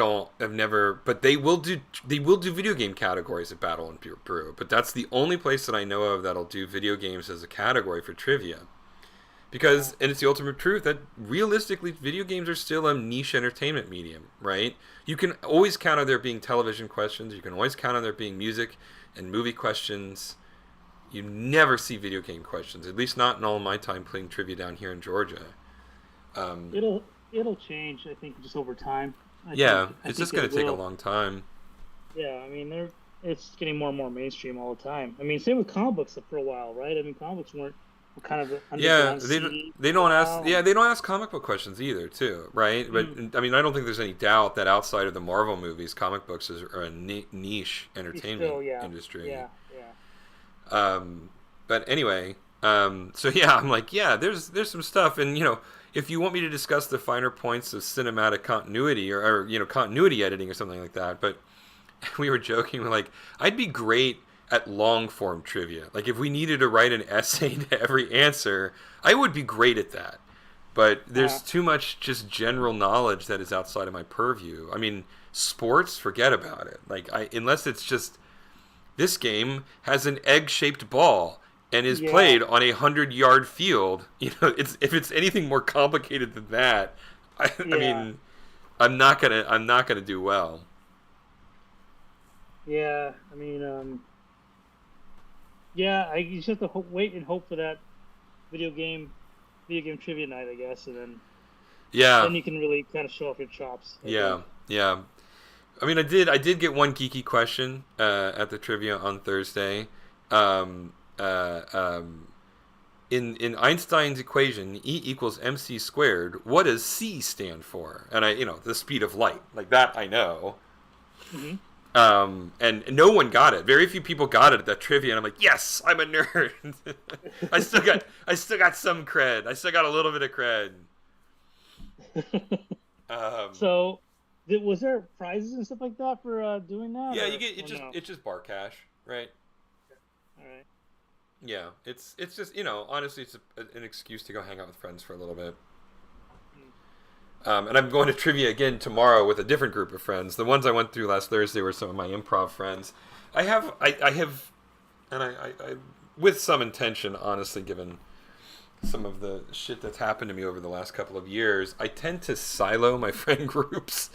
Speaker 1: never, but they will do video game categories at Battle and Brew, but that's the only place that I know of that'll do video games as a category for trivia.
Speaker 2: Wow.
Speaker 1: Because, and it's the ultimate truth that realistically, video games are still a niche entertainment medium, right? You can always count on there being television questions. You can always count on there being music and movie questions. You never see video game questions, at least not in all my time playing trivia down here in Georgia. Um,
Speaker 2: It'll change, I think, just over time.
Speaker 1: yeah,
Speaker 2: I
Speaker 1: it's just
Speaker 2: think
Speaker 1: going
Speaker 2: it
Speaker 1: to take a
Speaker 2: will.
Speaker 1: long time.
Speaker 2: Yeah, I mean, it's getting more and more mainstream all the time. I mean, same with comic books for a while, right? I mean, comic books were kind of an
Speaker 1: Yeah,
Speaker 2: underground scene
Speaker 1: they
Speaker 2: for a
Speaker 1: don't ask.
Speaker 2: while,
Speaker 1: Yeah,
Speaker 2: and
Speaker 1: they don't ask comic book questions either, too, right? But
Speaker 2: mm,
Speaker 1: I mean, I don't think there's any doubt that outside of the Marvel movies, comic books are a niche
Speaker 2: it's
Speaker 1: entertainment
Speaker 2: still, yeah,
Speaker 1: industry.
Speaker 2: yeah, yeah,
Speaker 1: Um, but anyway, so yeah, I'm like, yeah, there's some stuff, and if you want me to discuss the finer points of cinematic continuity or continuity editing or something like that, but we were joking, we're like, I'd be great at long form trivia. Like if we needed to write an essay to every answer, I would be great at that. But
Speaker 2: uh,
Speaker 1: there's too much just general knowledge that is outside of my purview. I mean, sports, forget about it. Like unless it's just this game has an egg-shaped ball and is
Speaker 2: yeah,
Speaker 1: played on a 100-yard field. It's if it's anything more complicated than that, I
Speaker 2: yeah,
Speaker 1: mean, I'm not gonna do well.
Speaker 2: yeah. I mean, yeah. I you just have to wait and hope for that video game, video game trivia night, I guess, and
Speaker 1: Yeah,
Speaker 2: then you can really kind of show off your chops, I
Speaker 1: yeah,
Speaker 2: think.
Speaker 1: yeah. I mean, I did get one geeky question at the trivia on Thursday. Um, uh, um, in Einstein's equation, E equals mc squared. What does c stand for? And the speed of light, like that, I know.
Speaker 2: Hmm.
Speaker 1: And no one got it. Very few people got it at that trivia, and I'm like, yes, I'm a nerd. I still got some cred. I still got a little bit of cred. Um,
Speaker 2: So, was there prizes and stuff like that for doing that,
Speaker 1: yeah, you get
Speaker 2: or no?
Speaker 1: it's just bar cash, right?
Speaker 2: All right.
Speaker 1: Yeah, it's just honestly, it's an excuse to go hang out with friends for a little bit.
Speaker 2: Mm.
Speaker 1: And I'm going to trivia again tomorrow with a different group of friends. The ones I went through last Thursday were some of my improv friends. I have, and I with some intention, honestly, given some of the shit that's happened to me over the last couple of years, I tend to silo my friend groups.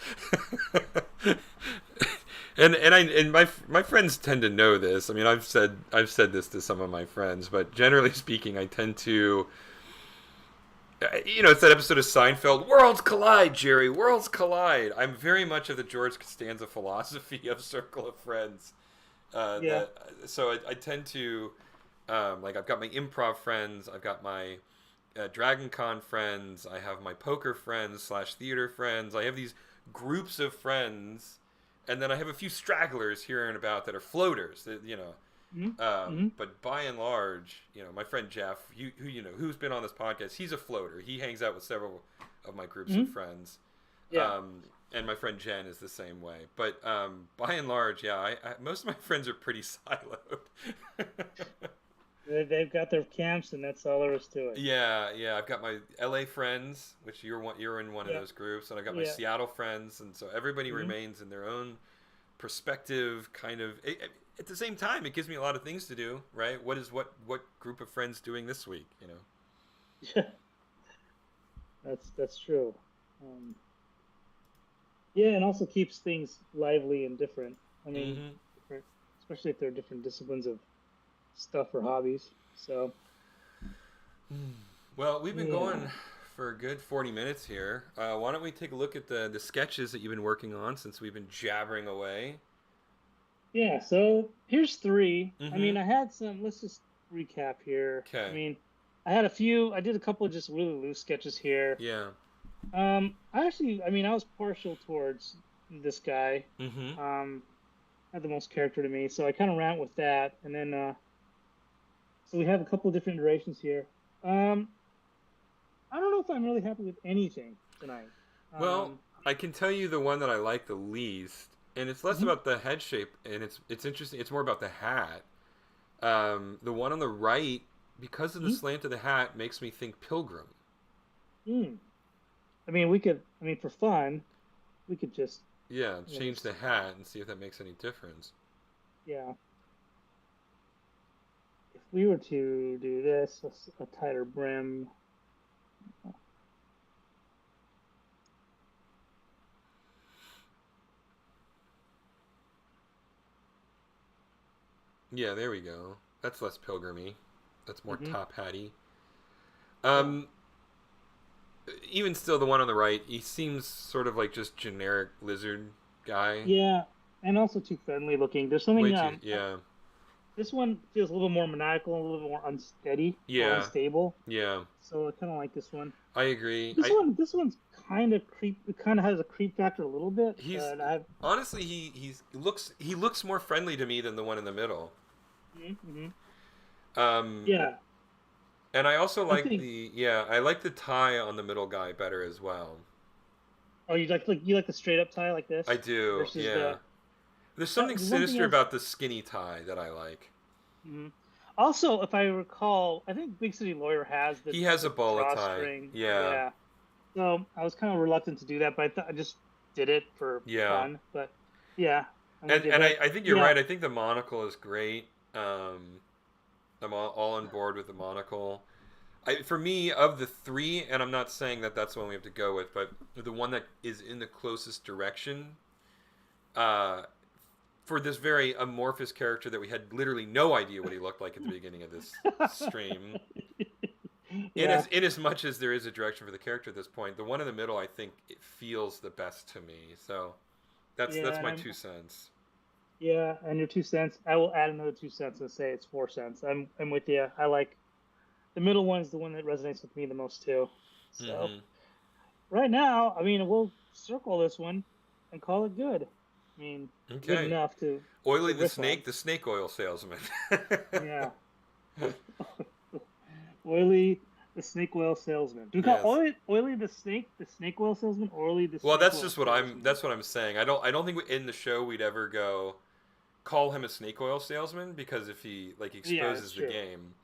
Speaker 1: And my friends tend to know this. I mean, I've said this to some of my friends, but generally speaking, I tend to it's that episode of Seinfeld, Worlds Collide, Jerry, Worlds Collide. I'm very much of the George Costanza philosophy of Circle of Friends.
Speaker 2: Yeah.
Speaker 1: So I tend to, like, I've got my improv friends, I've got my Dragon Con friends, I have my poker friends slash theater friends. I have these groups of friends, and then I have a few stragglers here and about that are floaters, that.
Speaker 2: Hmm. Hmm.
Speaker 1: But by and large, my friend Jeff, who's been on this podcast, he's a floater. He hangs out with several of my groups of
Speaker 2: Hmm.
Speaker 1: friends,
Speaker 2: Yeah.
Speaker 1: and my friend Jen is the same way. But by and large, yeah, most of my friends are pretty siloed.
Speaker 2: They've got their camps, and that's all there is to it.
Speaker 1: Yeah, yeah. I've got my LA friends, which you're in one of
Speaker 2: Yeah.
Speaker 1: those groups, and I've got my
Speaker 2: Yeah.
Speaker 1: Seattle friends, and so everybody
Speaker 2: Hmm.
Speaker 1: remains in their own perspective. Kind of. At the same time, it gives me a lot of things to do. Right? What group of friends doing this week?
Speaker 2: Yeah. That's true. Um, yeah, and also keeps things lively and different. I mean,
Speaker 1: Hmm.
Speaker 2: different, especially if they're different disciplines of stuff or hobbies. So,
Speaker 1: Well, we've been
Speaker 2: yeah.
Speaker 1: going for a good 40 minutes here. Why don't we take a look at the sketches that you've been working on since we've been jabbering away?
Speaker 2: Yeah, so here's three. I
Speaker 1: Mm-hmm.
Speaker 2: mean, I had some, let's just recap here. I
Speaker 1: Okay.
Speaker 2: mean, I did a couple of just really loose sketches here.
Speaker 1: Yeah.
Speaker 2: I actually, I mean, I was partial towards this guy.
Speaker 1: Mm-hmm.
Speaker 2: Had the most character to me, so I kind of ran with that. And then so we have a couple of different iterations here. Um, I don't know if I'm really happy with anything tonight.
Speaker 1: Well,
Speaker 2: Um,
Speaker 1: I can tell you the one that I like the least, and it's less
Speaker 2: mhm,
Speaker 1: about the head shape, and it's interesting. It's more about the hat. The one on the right, because of the
Speaker 2: mhm,
Speaker 1: slant of the hat, makes me think pilgrim.
Speaker 2: mm. I mean, we could. I mean, for fun, we could just.
Speaker 1: Yeah,
Speaker 2: Let me
Speaker 1: change the
Speaker 2: see.
Speaker 1: hat and see if that makes any difference.
Speaker 2: Yeah, if we were to do this, a tighter brim.
Speaker 1: Yeah, there we go. That's less pilgrimy. That's more
Speaker 2: Hmm.
Speaker 1: top hatty.
Speaker 2: Yeah,
Speaker 1: Um, Even still, the one on the right, he seems sort of like just generic lizard guy.
Speaker 2: yeah, and also too friendly looking. There's
Speaker 1: Way
Speaker 2: something.
Speaker 1: too, yeah,
Speaker 2: This one feels a little more maniacal, a little bit more unsteady or
Speaker 1: yeah,
Speaker 2: unstable.
Speaker 1: yeah.
Speaker 2: So I kind of like this one.
Speaker 1: I agree.
Speaker 2: This one's kind of creep. It kind of has a creep factor a little bit,
Speaker 1: He's
Speaker 2: but I.
Speaker 1: honestly he looks more friendly to me than the one in the middle.
Speaker 2: Mm-hmm.
Speaker 1: Um,
Speaker 2: Yeah,
Speaker 1: and I also
Speaker 2: I
Speaker 1: like
Speaker 2: think.
Speaker 1: the I like the tie on the middle guy better as well.
Speaker 2: Oh, you like the straight up tie like
Speaker 1: I
Speaker 2: this
Speaker 1: do,
Speaker 2: versus
Speaker 1: yeah.
Speaker 2: the
Speaker 1: There's something
Speaker 2: the one thing
Speaker 1: sinister
Speaker 2: is.
Speaker 1: about the skinny tie that I like.
Speaker 2: Mhm. Also, if I recall, I think Big City Lawyer has
Speaker 1: He has a
Speaker 2: the
Speaker 1: bola tie.
Speaker 2: drawstring.
Speaker 1: Yeah,
Speaker 2: Yeah, so I was kind of reluctant to do that, but I just did it for
Speaker 1: yeah.
Speaker 2: fun. But yeah, I'm with
Speaker 1: And
Speaker 2: you. But
Speaker 1: I think you're
Speaker 2: yeah,
Speaker 1: right. I think the monocle is great. I'm all on board with the monocle. For me, of the three, and I'm not saying that that's the one we have to go with, but the one that is in the closest direction, uh, for this very amorphous character that we had literally no idea what he looked like at the beginning of this stream.
Speaker 2: yeah,
Speaker 1: In as much as there is a direction for the character at this point, the one in the middle, I think, it feels the best to me. So
Speaker 2: yeah,
Speaker 1: that's
Speaker 2: and
Speaker 1: my
Speaker 2: I'm
Speaker 1: 2 cents.
Speaker 2: yeah, and your 2 cents. I will add another 2 cents and say it's 4 cents. I'm with you. I like the middle one is the one that resonates with me the most too. So
Speaker 1: Mm-hmm.
Speaker 2: right now, I mean, we'll circle this one and call it good. I mean, good
Speaker 1: Okay.
Speaker 2: enough to
Speaker 1: Oily
Speaker 2: riff on.
Speaker 1: the snake oil salesman.
Speaker 2: Yeah. Oily the snake oil salesman. Do we call
Speaker 1: Yes.
Speaker 2: oily the snake oil salesman, oily the
Speaker 1: Well,
Speaker 2: snake oil salesman?
Speaker 1: that's what I'm saying. I don't think in the show we'd ever go call him a snake oil salesman because if he like
Speaker 2: Yeah, it's
Speaker 1: exposes the
Speaker 2: true.
Speaker 1: game,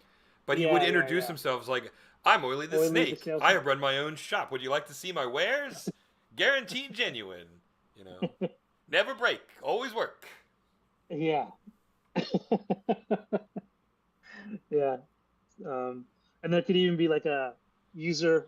Speaker 1: but he would
Speaker 2: Yeah, yeah,
Speaker 1: introduce
Speaker 2: yeah.
Speaker 1: himself as like, "I'm Oily the
Speaker 2: Oily the
Speaker 1: Snake. I
Speaker 2: salesman.
Speaker 1: have run my own shop. Would you like to see my wares? Guaranteed genuine. You know, never break, always work."
Speaker 2: Yeah. Yeah. And there could even be like a user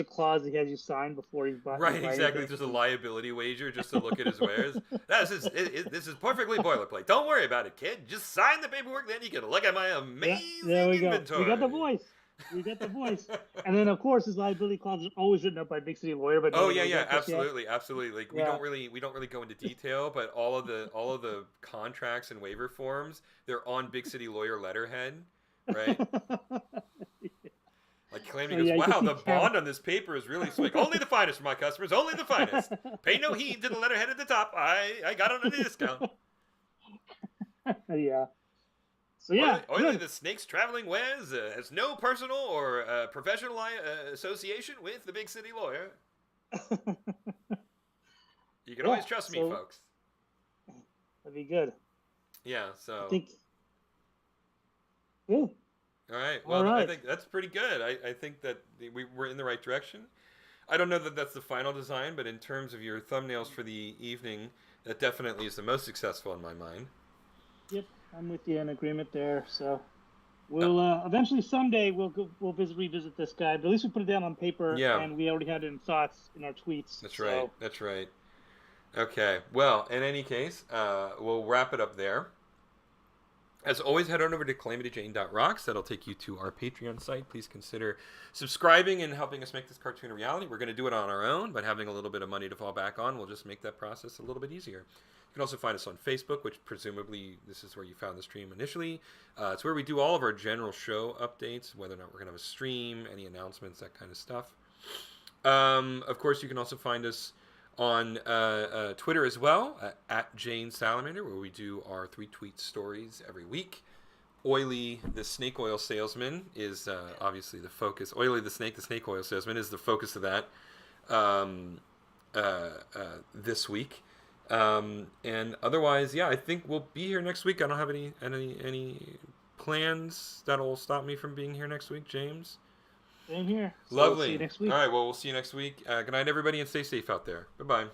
Speaker 2: clause that he has you sign before you
Speaker 1: Right,
Speaker 2: buy
Speaker 1: exactly.
Speaker 2: anything.
Speaker 1: Just a liability wager just to look at his wares. This is perfectly boilerplate. Don't worry about it, kid. Just sign the paperwork, then you can look at my
Speaker 2: Yeah, there
Speaker 1: amazing
Speaker 2: we go. We got the
Speaker 1: inventory.
Speaker 2: voice. We got the voice. And then of course his liability clause is always written up by Big City Lawyer, but
Speaker 1: Oh
Speaker 2: nobody
Speaker 1: yeah,
Speaker 2: knows
Speaker 1: yeah,
Speaker 2: that just yet.
Speaker 1: absolutely, absolutely. Like
Speaker 2: Yeah.
Speaker 1: we don't really go into detail, but all of the contracts and waiver forms, they're on Big City Lawyer letterhead, right? Like
Speaker 2: So
Speaker 1: claiming goes,
Speaker 2: yeah, you can
Speaker 1: wow,
Speaker 2: see
Speaker 1: the
Speaker 2: Cam.
Speaker 1: bond on this paper is really slick. Only the finest for my customers, only the finest. Pay no heed to the letterhead at the top. I got it on a discount.
Speaker 2: Yeah. So yeah,
Speaker 1: Oily
Speaker 2: good.
Speaker 1: the Snake's traveling wares has no personal or professional association with the Big City Lawyer. You can always
Speaker 2: Yeah.
Speaker 1: trust me,
Speaker 2: So
Speaker 1: folks.
Speaker 2: that'd be good.
Speaker 1: Yeah,
Speaker 2: I
Speaker 1: so
Speaker 2: think. Yeah.
Speaker 1: all right.
Speaker 2: All
Speaker 1: Well, I
Speaker 2: right.
Speaker 1: think that's pretty good. I think that we're in the right direction. I don't know that that's the final design, but in terms of your thumbnails for the evening, that definitely is the most successful in my mind.
Speaker 2: Yep. I'm with you in agreement there. So
Speaker 1: Uh,
Speaker 2: we'll eventually someday revisit this guy, but at least we put it down on paper
Speaker 1: yeah,
Speaker 2: and we already had it in thoughts in our tweets.
Speaker 1: that's right.
Speaker 2: So
Speaker 1: That's right. Okay. Well, in any case, we'll wrap it up there. As always, head on over to calamityjane.rocks. That'll take you to our Patreon site. Please consider subscribing and helping us make this cartoon a reality. We're going to do it on our own, but having a little bit of money to fall back on will just make that process a little bit easier. You can also find us on Facebook, which presumably this is where you found the stream initially. It's where we do all of our general show updates, whether or not we're going to have a stream, any announcements, that kind of stuff. Of course, you can also find us on Twitter as well, at Jane Salamander, where we do our 3-tweet stories every week. Oily, the snake oil salesman, is obviously the focus. Oily, the snake oil salesman, is the focus of that this week. And otherwise, yeah, I think we'll be here next week. I don't have any plans that'll stop me from being here next week, James.
Speaker 2: Same here. So
Speaker 1: Lovely.
Speaker 2: we'll see you next week.
Speaker 1: All right, well, we'll see you next week. Good night, everybody, and stay safe out there. Bye-bye.